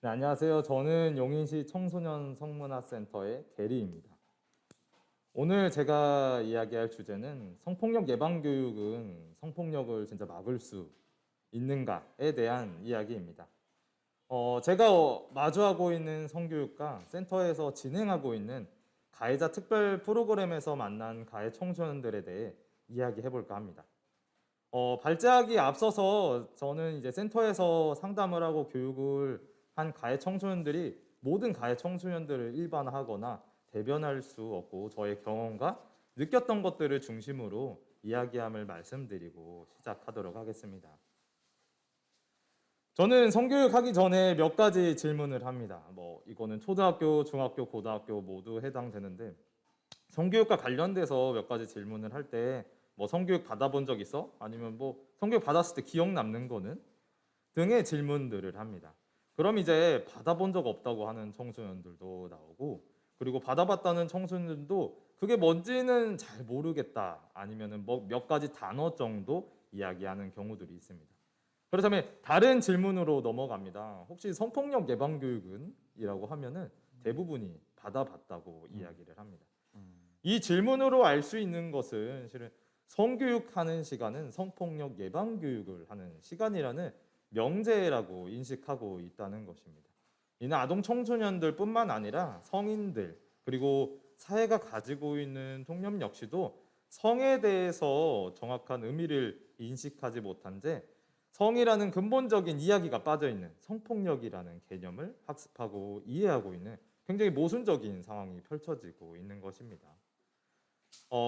네, 안녕하세요. 저는 용인시 청소년 성문화센터의 게리입니다. 오늘 제가 이야기할 주제는 성폭력 예방 교육은 성폭력을 진짜 막을 수 있는가에 대한 이야기입니다. 제가 마주하고 있는 성교육과 센터에서 진행하고 있는 가해자 특별 프로그램에서 만난 가해 청소년들에 대해 이야기해 볼까 합니다. 발제하기 앞서서 저는 이제 센터에서 상담을 하고 교육을 한 가해 청소년들이 모든 가해 청소년들을 일반화하거나 대변할 수 없고 저의 경험과 느꼈던 것들을 중심으로 이야기함을 말씀드리고 시작하도록 하겠습니다. 저는 성교육하기 전에 몇 가지 질문을 합니다. 이거는 초등학교, 중학교, 고등학교 모두 해당되는데 성교육과 관련돼서 몇 가지 질문을 할 때 성교육 받아본 적 있어? 아니면 성교육 받았을 때 기억 남는 거는? 등의 질문들을 합니다. 그럼 이제 받아본 적 없다고 하는 청소년들도 나오고 그리고 받아봤다는 청소년들도 그게 뭔지는 잘 모르겠다 아니면은 몇 가지 단어 정도 이야기하는 경우들이 있습니다. 그렇다면 다른 질문으로 넘어갑니다. 혹시 성폭력 예방 교육은? 이라고 하면은 대부분이 받아봤다고 이야기를 합니다. 이 질문으로 알 수 있는 것은 실은 성교육하는 시간은 성폭력 예방 교육을 하는 시간이라는 명제라고 인식하고 있다는 것입니다. 이는 아동 청소년들뿐만 아니라 성인들 그리고 사회가 가지고 있는 통념 역시도 성에 대해서 정확한 의미를 인식하지 못한 채 성이라는 근본적인 이야기가 빠져 있는 성폭력이라는 개념을 학습하고 이해하고 있는 굉장히 모순적인 상황이 펼쳐지고 있는 것입니다.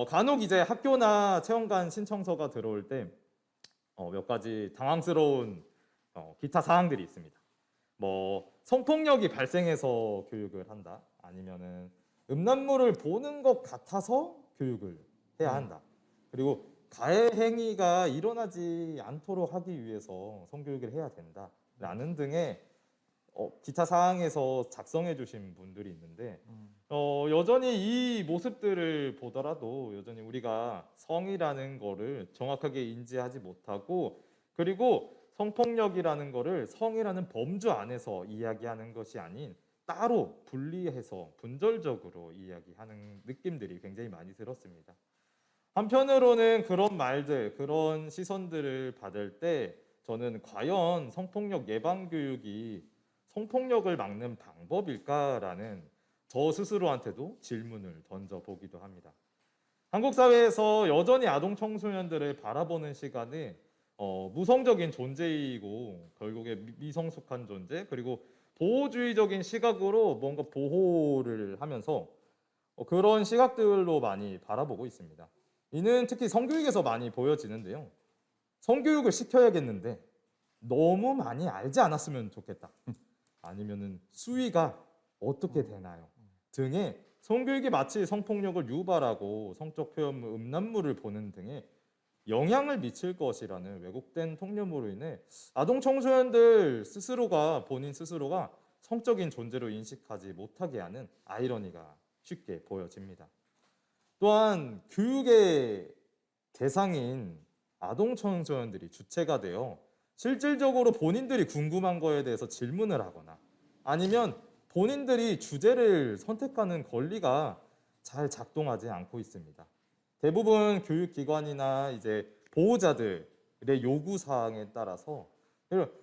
간혹 이제 학교나 체험관 신청서가 들어올 때 몇 가지 당황스러운 기타 사항들이 있습니다. 성폭력이 발생해서 교육을 한다. 아니면은 음란물을 보는 것 같아서 교육을 해야 한다. 그리고 가해 행위가 일어나지 않도록 하기 위해서 성교육을 해야 된다. 라는 등의 기타 사항에서 작성해 주신 분들이 있는데 여전히 이 모습들을 보더라도 여전히 우리가 성이라는 거를 정확하게 인지하지 못하고 그리고 성폭력이라는 거를 성이라는 범주 안에서 이야기하는 것이 아닌 따로 분리해서 분절적으로 이야기하는 느낌들이 굉장히 많이 들었습니다. 한편으로는 그런 말들, 그런 시선들을 받을 때 저는 과연 성폭력 예방 교육이 성폭력을 막는 방법일까라는 저 스스로한테도 질문을 던져보기도 합니다. 한국 사회에서 여전히 아동 청소년들을 바라보는 시간은 무성적인 존재이고 결국에 미성숙한 존재 그리고 보호주의적인 시각으로 뭔가 보호를 하면서 그런 시각들로 많이 바라보고 있습니다. 이는 특히 성교육에서 많이 보여지는데요. 성교육을 시켜야겠는데 너무 많이 알지 않았으면 좋겠다. 아니면은 수위가 어떻게 되나요? 등의 성교육이 마치 성폭력을 유발하고 성적 표현 음란물을 보는 등의 영향을 미칠 것이라는 왜곡된 통념으로 인해 아동 청소년들 스스로가 본인 스스로가 성적인 존재로 인식하지 못하게 하는 아이러니가 쉽게 보여집니다. 또한 교육의 대상인 아동 청소년들이 주체가 되어 실질적으로 본인들이 궁금한 거에 대해서 질문을 하거나 아니면 본인들이 주제를 선택하는 권리가 잘 작동하지 않고 있습니다. 대부분 교육기관이나 이제 보호자들의 요구 사항에 따라서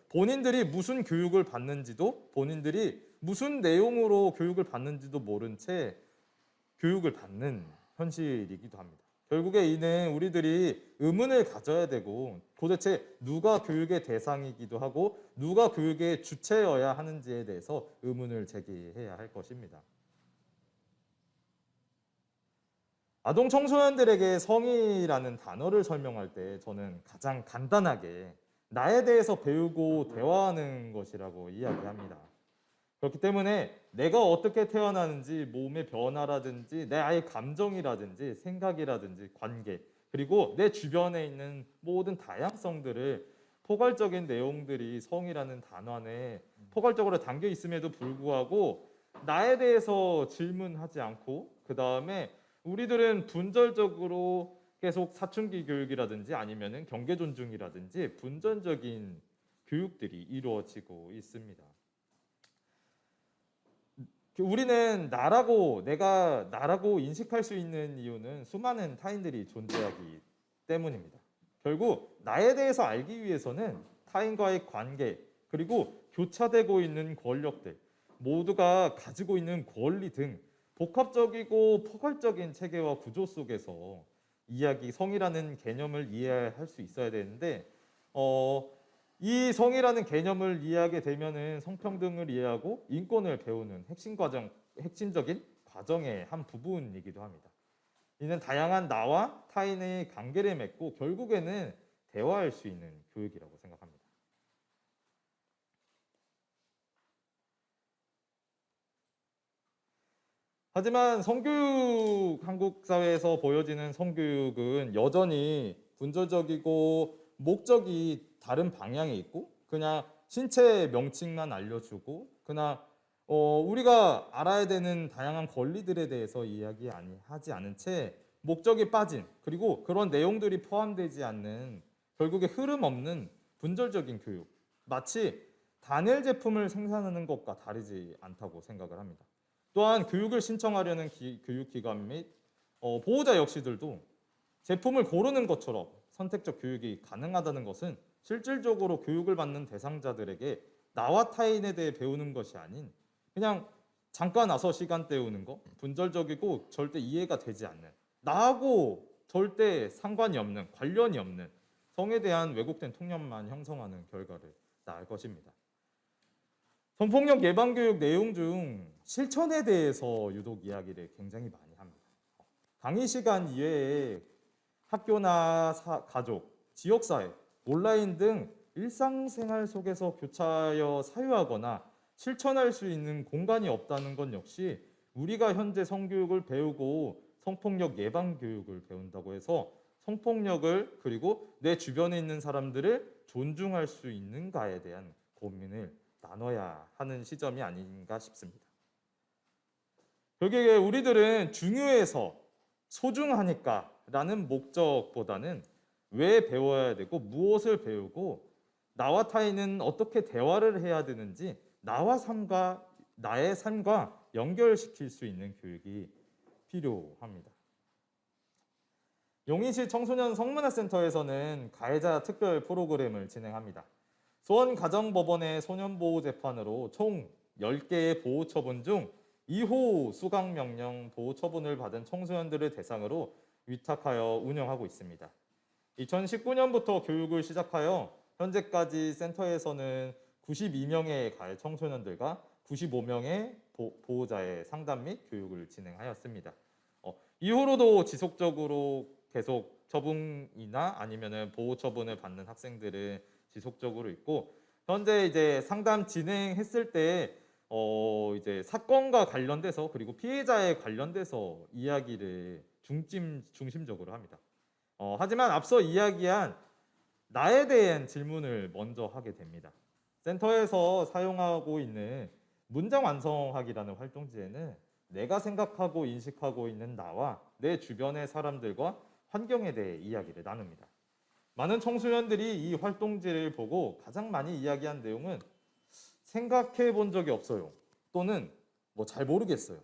본인들이 무슨 교육을 받는지도 본인들이 무슨 내용으로 교육을 받는지도 모른 채 교육을 받는 현실이기도 합니다. 결국에 이는 우리들이 의문을 가져야 되고 도대체 누가 교육의 대상이기도 하고 누가 교육의 주체여야 하는지에 대해서 의문을 제기해야 할 것입니다. 아동 청소년들에게 성이라는 단어를 설명할 때 저는 가장 간단하게 나에 대해서 배우고 대화하는 것이라고 이야기합니다. 그렇기 때문에 내가 어떻게 태어나는지 몸의 변화라든지 내 아이의 감정이라든지 생각이라든지 관계 그리고 내 주변에 있는 모든 다양성들을 포괄적인 내용들이 성이라는 단어 안에 포괄적으로 담겨 있음에도 불구하고 나에 대해서 질문하지 않고 그 다음에 우리들은 분절적으로 계속 사춘기 교육이라든지 아니면은 경계 존중이라든지 분전적인 교육들이 이루어지고 있습니다. 우리는 내가 나라고 인식할 수 있는 이유는 수많은 타인들이 존재하기 때문입니다. 결국 나에 대해서 알기 위해서는 타인과의 관계, 그리고 교차되고 있는 권력들, 모두가 가지고 있는 권리 등 복합적이고 포괄적인 체계와 구조 속에서 성이라는 개념을 이해할 수 있어야 되는데, 이 성이라는 개념을 이해하게 되면은 성평등을 이해하고 인권을 배우는 핵심적인 과정의 한 부분이기도 합니다. 이는 다양한 나와 타인의 관계를 맺고 결국에는 대화할 수 있는 교육이라고 생각합니다. 하지만 한국 사회에서 보여지는 성교육은 여전히 분절적이고 목적이 다른 방향에 있고 그냥 신체 명칭만 알려주고 그냥 우리가 알아야 되는 다양한 권리들에 대해서 이야기하지 않은 채 목적이 빠진 그리고 그런 내용들이 포함되지 않는 결국에 흐름 없는 분절적인 교육, 마치 단일 제품을 생산하는 것과 다르지 않다고 생각을 합니다. 또한 교육을 신청하려는 교육기관 및 보호자 역시들도 제품을 고르는 것처럼 선택적 교육이 가능하다는 것은 실질적으로 교육을 받는 대상자들에게 나와 타인에 대해 배우는 것이 아닌 그냥 잠깐 와서 시간 때우는 거, 분절적이고 절대 이해가 되지 않는, 나하고 절대 상관이 없는, 관련이 없는 성에 대한 왜곡된 통념만 형성하는 결과를 낳을 것입니다. 성폭력 예방교육 내용 중 실천에 대해서 유독 이야기를 굉장히 많이 합니다. 강의 시간 이외에 학교나 가족, 지역사회, 온라인 등 일상생활 속에서 교차하여 사유하거나 실천할 수 있는 공간이 없다는 건 역시 우리가 현재 성교육을 배우고 성폭력 예방교육을 배운다고 해서 성폭력을 그리고 내 주변에 있는 사람들을 존중할 수 있는가에 대한 고민을 나눠야 하는 시점이 아닌가 싶습니다. 결국에 우리들은 중요해서 소중하니까 라는 목적보다는 왜 배워야 되고 무엇을 배우고 나와 타인은 어떻게 대화를 해야 되는지 나의 삶과 연결시킬 수 있는 교육이 필요합니다. 용인시 청소년 성문화센터에서는 가해자 특별 프로그램을 진행합니다. 수원가정법원의 소년보호재판으로 총 10개의 보호처분 중 2호 수강명령 보호처분을 받은 청소년들을 대상으로 위탁하여 운영하고 있습니다. 2019년부터 교육을 시작하여 현재까지 센터에서는 92명의 가해 청소년들과 95명의 보호자의 상담 및 교육을 진행하였습니다. 이후로도 지속적으로 계속 처분이나 아니면은 보호 처분을 받는 학생들은 지속적으로 있고 현재 이제 상담 진행했을 때 이제 사건과 관련돼서 그리고 피해자에 관련돼서 이야기를 중심적으로 합니다. 하지만 앞서 이야기한 나에 대한 질문을 먼저 하게 됩니다. 센터에서 사용하고 있는 문장 완성하기라는 활동지에는 내가 생각하고 인식하고 있는 나와 내 주변의 사람들과 환경에 대해 이야기를 나눕니다. 많은 청소년들이 이 활동지를 보고 가장 많이 이야기한 내용은 생각해 본 적이 없어요. 또는 뭐 잘 모르겠어요.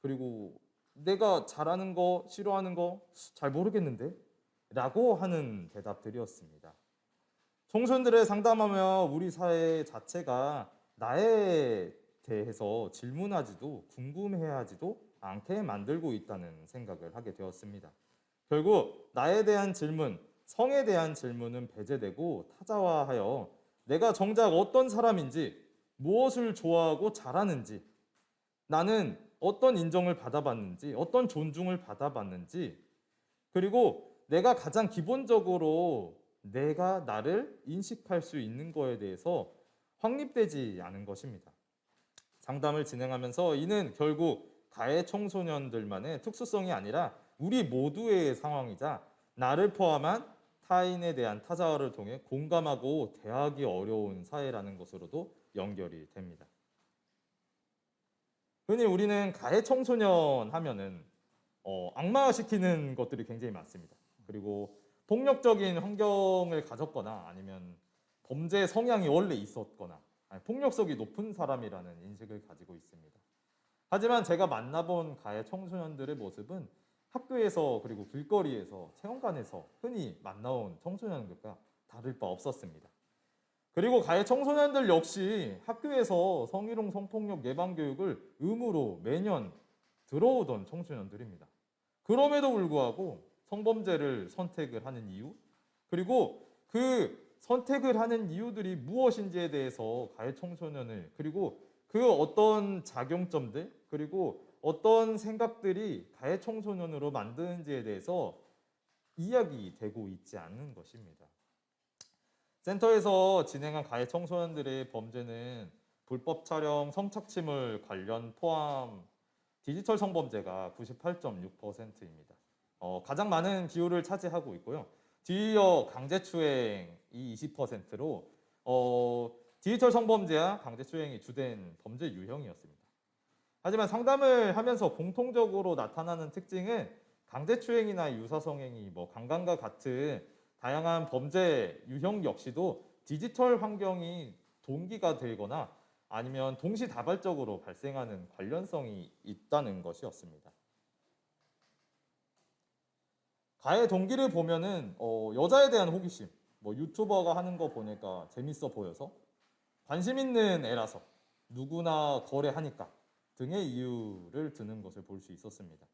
그리고 내가 잘하는 거, 싫어하는 거 잘 모르겠는데? 라고 하는 대답들이었습니다. 청소년들을 상담하며 우리 사회 자체가 나에 대해서 질문하지도 궁금해하지도 않게 만들고 있다는 생각을 하게 되었습니다. 결국 나에 대한 질문, 성에 대한 질문은 배제되고 타자화하여 내가 정작 어떤 사람인지, 무엇을 좋아하고 잘하는지, 나는 어떤 인정을 받아봤는지, 어떤 존중을 받아봤는지, 그리고 내가 가장 기본적으로 내가 나를 인식할 수 있는 거에 대해서 확립되지 않은 것입니다. 상담을 진행하면서 이는 결국 가해 청소년들만의 특수성이 아니라 우리 모두의 상황이자 나를 포함한 타인에 대한 타자화를 통해 공감하고 대하기 어려운 사회라는 것으로도 연결이 됩니다. 흔히 우리는 가해 청소년 하면은 악마시키는 것들이 굉장히 많습니다. 그리고 폭력적인 환경을 가졌거나 아니면 범죄 성향이 원래 있었거나 폭력성이 높은 사람이라는 인식을 가지고 있습니다. 하지만 제가 만나본 가해 청소년들의 모습은 학교에서 그리고 길거리에서 체험관에서 흔히 만나온 청소년들과 다를 바 없었습니다. 그리고 가해 청소년들 역시 학교에서 성희롱 성폭력 예방 교육을 의무로 매년 들어오던 청소년들입니다. 그럼에도 불구하고 성범죄를 선택을 하는 이유, 그리고 그 선택을 하는 이유들이 무엇인지에 대해서 가해 청소년을, 그리고 그 어떤 작용점들, 그리고 어떤 생각들이 가해 청소년으로 만드는지에 대해서 이야기되고 있지 않는 것입니다. 센터에서 진행한 가해 청소년들의 범죄는 불법 촬영, 성착취물 관련 포함 디지털 성범죄가 98.6%입니다. 가장 많은 비율을 차지하고 있고요. 뒤이어 강제추행이 20%로 디지털 성범죄와 강제추행이 주된 범죄 유형이었습니다. 하지만 상담을 하면서 공통적으로 나타나는 특징은 강제추행이나 유사성행위, 강간과 같은 다양한 범죄 유형 역시도 디지털 환경이 동기가 되거나 아니면 동시다발적으로 발생하는 관련성이 있다는 것이었습니다. 가해 동기를 보면은 여자에 대한 호기심, 유튜버가 하는 거 보니까 재밌어 보여서, 관심 있는 애라서, 누구나 거래하니까 등의 이유를 드는 것을 볼 수 있었습니다.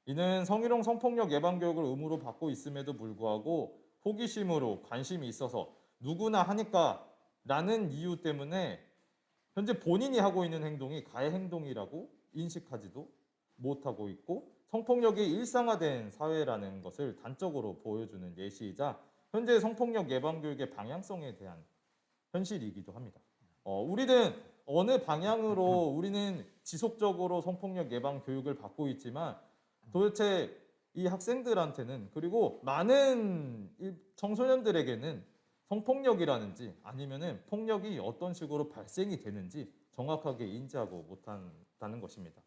이는 성희롱 성폭력 예방 교육을 의무로 받고 있음에도 불구하고 호기심으로 관심이 있어서 누구나 하니까 라는 이유 때문에 현재 본인이 하고 있는 행동이 가해 행동이라고 인식하지도 못하고 있고 성폭력이 일상화된 사회라는 것을 단적으로 보여주는 예시이자 현재 성폭력 예방 교육의 방향성에 대한 현실이기도 합니다. 우리는 어느 방향으로 우리는 지속적으로 성폭력 예방 교육을 받고 있지만 도대체 이 학생들한테는, 그리고 많은 청소년들에게는 성폭력이라는지 아니면은 폭력이 어떤 식으로 발생이 되는지 정확하게 인지하고 못한다는 것입니다.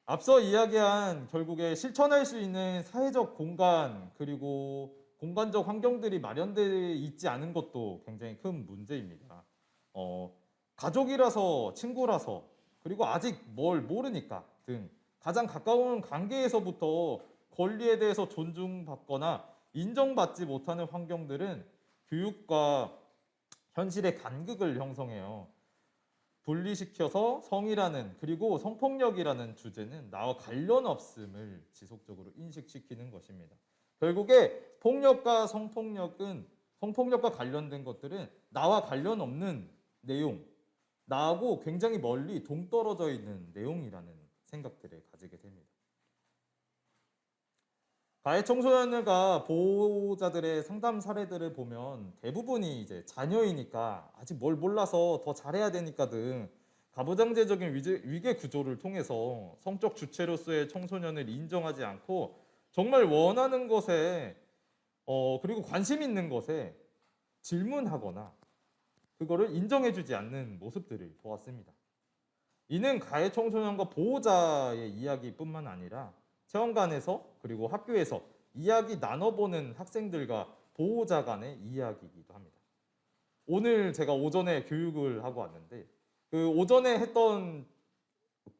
앞서 이야기한 결국에 실천할 수 있는 사회적 공간, 그리고 공간적 환경들이 마련되어 있지 않은 것도 굉장히 큰 문제입니다. 가족이라서, 친구라서, 그리고 아직 뭘 모르니까 등 가장 가까운 관계에서부터 권리에 대해서 존중받거나 인정받지 못하는 환경들은 교육과 현실의 간극을 형성해요. 분리시켜서 성이라는, 그리고 성폭력이라는 주제는 나와 관련 없음을 지속적으로 인식시키는 것입니다. 결국에 폭력과 성폭력과 관련된 것들은 나와 관련 없는 내용, 나하고 굉장히 멀리 동떨어져 있는 내용이라는 생각들을 가지게 됩니다. 가해 청소년과 보호자들의 상담 사례들을 보면 대부분이 이제 자녀이니까 아직 뭘 몰라서 더 잘해야 되니까 등 가부장제적인 위계 구조를 통해서 성적 주체로서의 청소년을 인정하지 않고 정말 원하는 것에 그리고 관심 있는 것에 질문하거나 그거를 인정해주지 않는 모습들을 보았습니다. 이는 가해 청소년과 보호자의 이야기뿐만 아니라 체험관에서 그리고 학교에서 이야기 나눠보는 학생들과 보호자 간의 이야기이기도 합니다. 오늘 제가 오전에 교육을 하고 왔는데 그 오전에 했던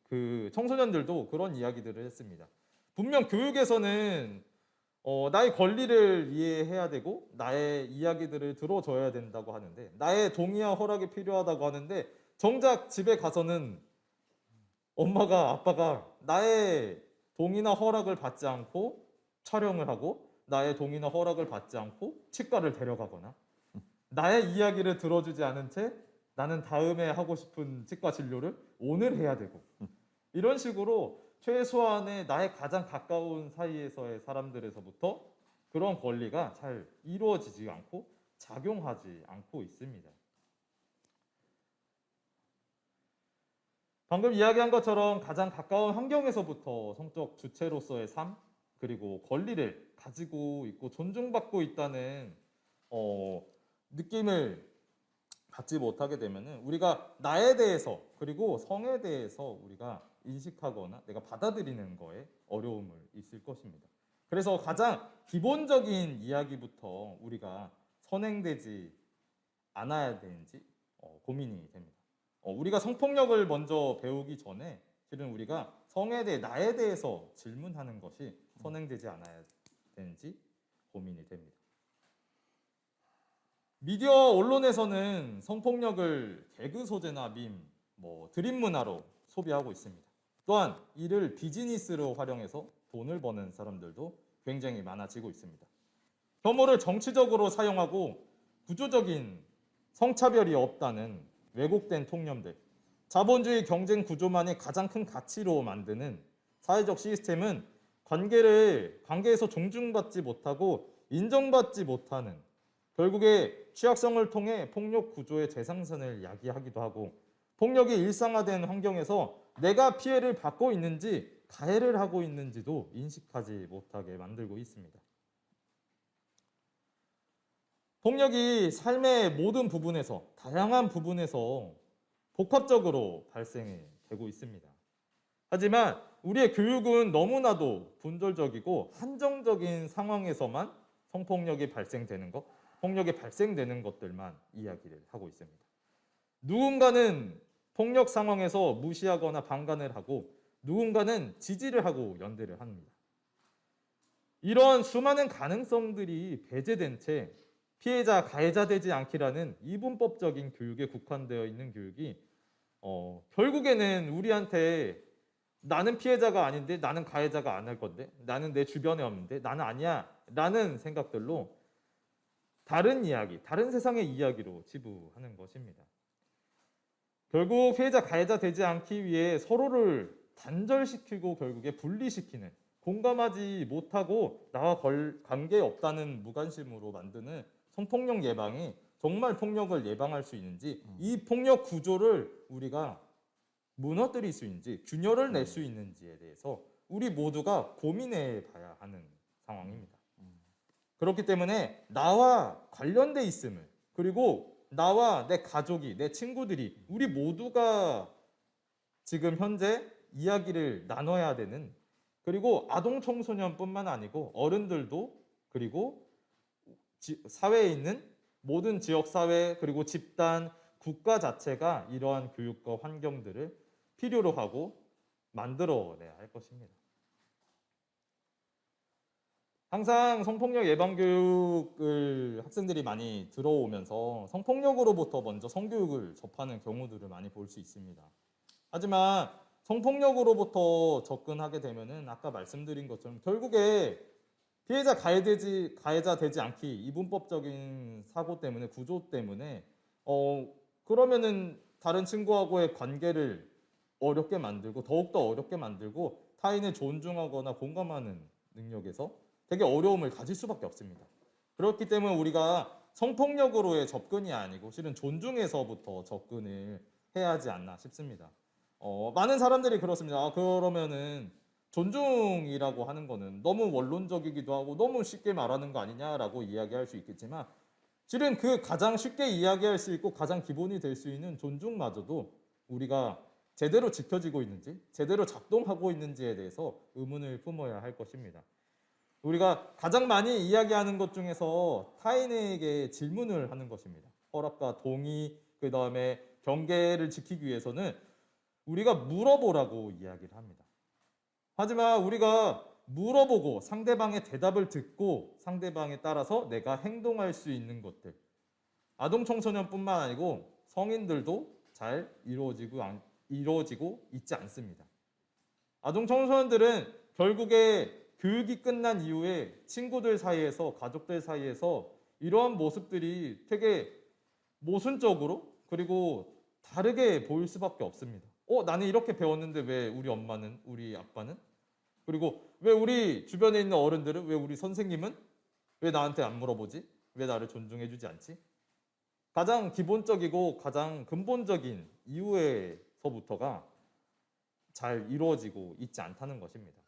그 청소년들도 그런 이야기들을 했습니다. 분명 교육에서는 나의 권리를 이해해야 되고 나의 이야기들을 들어줘야 된다고 하는데 나의 동의와 허락이 필요하다고 하는데 정작 집에 가서는 엄마가 아빠가 나의 동의나 허락을 받지 않고 촬영을 하고 나의 동의나 허락을 받지 않고 치과를 데려가거나 나의 이야기를 들어주지 않은 채 나는 다음에 하고 싶은 치과 진료를 오늘 해야 되고 이런 식으로 최소한의 나의 가장 가까운 사이에서의 사람들에서부터 그런 권리가 잘 이루어지지 않고 작용하지 않고 있습니다. 방금 이야기한 것처럼 가장 가까운 환경에서부터 성적 주체로서의 삶, 그리고 권리를 가지고 있고 존중받고 있다는 느낌을 갖지 못하게 되면은 우리가 나에 대해서 그리고 성에 대해서 우리가 인식하거나 내가 받아들이는 거에 어려움을 있을 것입니다. 그래서 가장 기본적인 이야기부터 우리가 선행되지 않아야 되는지 고민이 됩니다. 우리가 성폭력을 먼저 배우기 전에 실은 우리가 성에 대해 나에 대해서 질문하는 것이 선행되지 않아야 되는지 고민이 됩니다. 미디어 언론에서는 성폭력을 개그 소재나 밈, 드림 문화로 소비하고 있습니다. 또한 이를 비즈니스로 활용해서 돈을 버는 사람들도 굉장히 많아지고 있습니다. 혐오를 정치적으로 사용하고 구조적인 성차별이 없다는 왜곡된 통념들, 자본주의 경쟁 구조만이 가장 큰 가치로 만드는 사회적 시스템은 관계에서 존중받지 못하고 인정받지 못하는, 결국에 취약성을 통해 폭력 구조의 재생산을 야기하기도 하고, 폭력이 일상화된 환경에서 내가 피해를 받고 있는지 가해를 하고 있는지도 인식하지 못하게 만들고 있습니다. 폭력이 삶의 모든 부분에서, 다양한 부분에서 복합적으로 발생이 되고 있습니다. 하지만 우리의 교육은 너무나도 분절적이고 한정적인 상황에서만 성폭력이 발생되는 것, 폭력이 발생되는 것들만 이야기를 하고 있습니다. 누군가는 폭력 상황에서 무시하거나 방관을 하고 누군가는 지지를 하고 연대를 합니다. 이런 수많은 가능성들이 배제된 채 피해자, 가해자 되지 않기라는 이분법적인 교육에 국한되어 있는 교육이 결국에는 우리한테 나는 피해자가 아닌데, 나는 가해자가 안 할 건데, 나는 내 주변에 없는데, 나는 아니야 라는 생각들로 다른 이야기, 다른 세상의 이야기로 치부하는 것입니다. 결국 피해자, 가해자 되지 않기 위해 서로를 단절시키고 결국에 분리시키는, 공감하지 못하고 나와 관계없다는 무관심으로 만드는 성폭력 예방이 정말 폭력을 예방할 수 있는지, 이 폭력 구조를 우리가 무너뜨릴 수 있는지, 균열을 낼 수 있는지에 대해서 우리 모두가 고민해 봐야 하는 상황입니다. 그렇기 때문에 나와 관련돼 있음을, 그리고 나와 내 가족이, 내 친구들이, 우리 모두가 지금 현재 이야기를 나눠야 되는, 그리고 아동 청소년뿐만 아니고 어른들도, 그리고 사회에 있는 모든 지역사회, 그리고 집단, 국가 자체가 이러한 교육과 환경들을 필요로 하고 만들어내야 할 것입니다. 항상 성폭력 예방 교육을 학생들이 많이 들어오면서 성폭력으로부터 먼저 성교육을 접하는 경우들을 많이 볼 수 있습니다. 하지만 성폭력으로부터 접근하게 되면은 아까 말씀드린 것처럼 결국에 피해자, 가해자 되지 않기, 이분법적인 사고 때문에, 구조 때문에 그러면은 다른 친구하고의 관계를 어렵게 만들고, 더욱더 어렵게 만들고, 타인을 존중하거나 공감하는 능력에서 되게 어려움을 가질 수밖에 없습니다. 그렇기 때문에 우리가 성폭력으로의 접근이 아니고 실은 존중에서부터 접근을 해야 하지 않나 싶습니다. 많은 사람들이 그렇습니다. 그러면은 존중이라고 하는 거는 너무 원론적이기도 하고 너무 쉽게 말하는 거 아니냐라고 이야기할 수 있겠지만, 실은 그 가장 쉽게 이야기할 수 있고 가장 기본이 될 수 있는 존중마저도 우리가 제대로 지켜지고 있는지, 제대로 작동하고 있는지에 대해서 의문을 품어야 할 것입니다. 우리가 가장 많이 이야기하는 것 중에서 타인에게 질문을 하는 것입니다. 허락과 동의, 그 다음에 경계를 지키기 위해서는 우리가 물어보라고 이야기를 합니다. 하지만 우리가 물어보고 상대방의 대답을 듣고 상대방에 따라서 내가 행동할 수 있는 것들, 아동 청소년뿐만 아니고 성인들도 잘 이루어지고 있지 않습니다. 아동 청소년들은 결국에 교육이 끝난 이후에 친구들 사이에서, 가족들 사이에서 이러한 모습들이 되게 모순적으로, 그리고 다르게 보일 수밖에 없습니다. 나는 이렇게 배웠는데 왜 우리 엄마는, 우리 아빠는? 그리고 왜 우리 주변에 있는 어른들은, 왜 우리 선생님은 왜 나한테 안 물어보지? 왜 나를 존중해주지 않지? 가장 기본적이고 가장 근본적인 이유에서부터가 잘 이루어지고 있지 않다는 것입니다.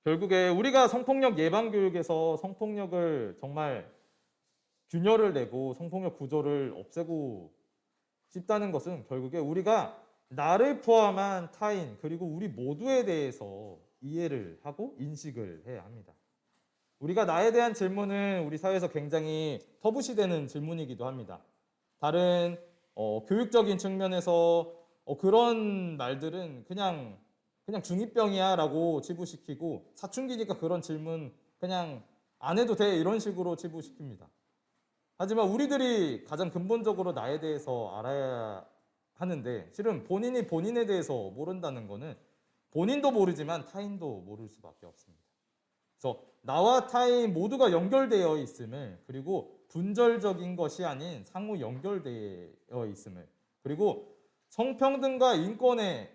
결국에 우리가 성폭력 예방 교육에서 성폭력을 정말 균열을 내고 성폭력 구조를 없애고 싶다는 것은 결국에 우리가 나를 포함한 타인, 그리고 우리 모두에 대해서 이해를 하고 인식을 해야 합니다. 우리가 나에 대한 질문은 우리 사회에서 굉장히 터부시되는 질문이기도 합니다. 다른 교육적인 측면에서 그런 말들은 그냥 중2병이야라고 치부시키고 사춘기니까 그런 질문 그냥 안 해도 돼 이런 식으로 치부시킵니다. 하지만 우리들이 가장 근본적으로 나에 대해서 알아야 하는데 실은 본인이 본인에 대해서 모른다는 거는 본인도 모르지만 타인도 모를 수밖에 없습니다. 그래서 나와 타인 모두가 연결되어 있음을 그리고 분절적인 것이 아닌 상호 연결되어 있음을 그리고 성평등과 인권의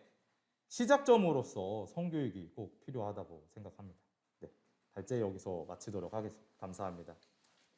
시작점으로서 성교육이 꼭 필요하다고 생각합니다. 네, 발제 여기서 마치도록 하겠습니다. 감사합니다.